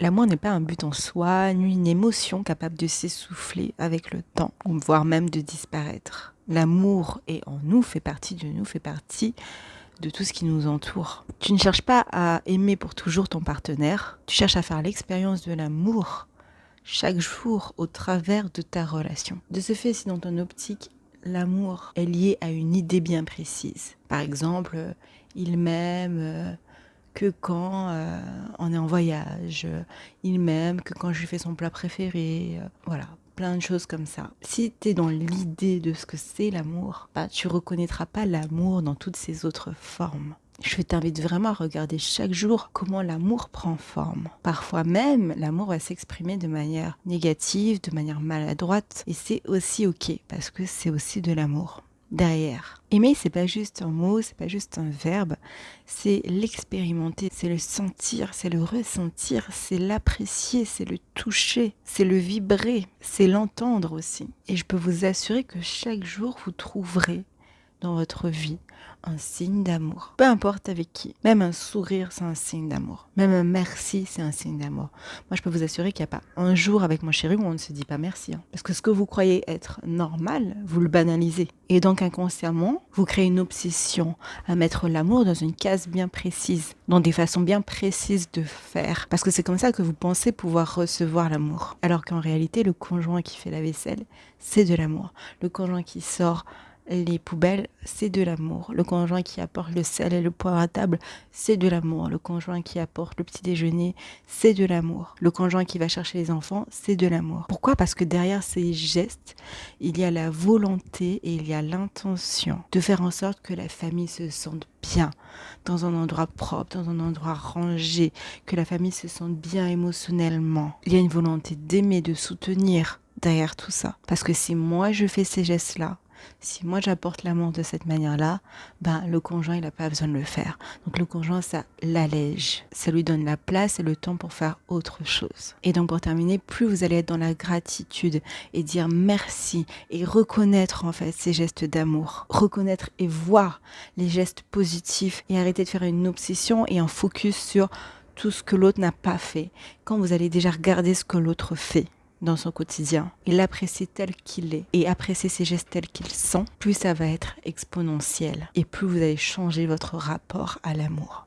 L'amour n'est pas un but en soi, ni une émotion capable de s'essouffler avec le temps, ou voire même de disparaître. L'amour est en nous, fait partie de nous, fait partie de tout ce qui nous entoure. Tu ne cherches pas à aimer pour toujours ton partenaire, tu cherches à faire l'expérience de l'amour chaque jour au travers de ta relation. De ce fait, si dans ton optique, l'amour est lié à une idée bien précise, par exemple, il m'aime que quand on est en voyage, il m'aime que quand je lui fais son plat préféré, voilà, plein de choses comme ça. Si tu es dans l'idée de ce que c'est l'amour, bah, tu reconnaîtras pas l'amour dans toutes ses autres formes. Je t'invite vraiment à regarder chaque jour comment l'amour prend forme. Parfois même, l'amour va s'exprimer de manière négative, de manière maladroite, et c'est aussi ok, parce que c'est aussi de l'amour derrière. Aimer, c'est pas juste un mot, c'est pas juste un verbe, c'est l'expérimenter, c'est le sentir, c'est le ressentir, c'est l'apprécier, c'est le toucher, c'est le vibrer, c'est l'entendre aussi. Et je peux vous assurer que chaque jour, vous trouverez dans votre vie un signe d'amour. Peu importe avec qui. Même un sourire, c'est un signe d'amour. Même un merci, c'est un signe d'amour. Moi, je peux vous assurer qu'il n'y a pas un jour avec mon chéri où on ne se dit pas merci. Parce que ce que vous croyez être normal, vous le banalisez. Et donc, inconsciemment, vous créez une obsession à mettre l'amour dans une case bien précise, dans des façons bien précises de faire. Parce que c'est comme ça que vous pensez pouvoir recevoir l'amour. Alors qu'en réalité, le conjoint qui fait la vaisselle, c'est de l'amour. Le conjoint qui sort les poubelles, c'est de l'amour. Le conjoint qui apporte le sel et le poivre à table, c'est de l'amour. Le conjoint qui apporte le petit déjeuner, c'est de l'amour. Le conjoint qui va chercher les enfants, c'est de l'amour. Pourquoi ? Parce que derrière ces gestes, il y a la volonté et il y a l'intention de faire en sorte que la famille se sente bien, dans un endroit propre, dans un endroit rangé, que la famille se sente bien émotionnellement. Il y a une volonté d'aimer, de soutenir derrière tout ça. Parce que si moi je fais ces gestes-là, si moi j'apporte l'amour de cette manière-là, ben le conjoint il n'a pas besoin de le faire. Donc le conjoint ça l'allège, ça lui donne la place et le temps pour faire autre chose. Et donc pour terminer, plus vous allez être dans la gratitude et dire merci et reconnaître en fait ces gestes d'amour, reconnaître et voir les gestes positifs et arrêter de faire une obsession et un focus sur tout ce que l'autre n'a pas fait. Quand vous allez déjà regarder ce que l'autre fait dans son quotidien et l'apprécier tel qu'il est et apprécier ses gestes tels qu'ils sont, plus ça va être exponentiel et plus vous allez changer votre rapport à l'amour.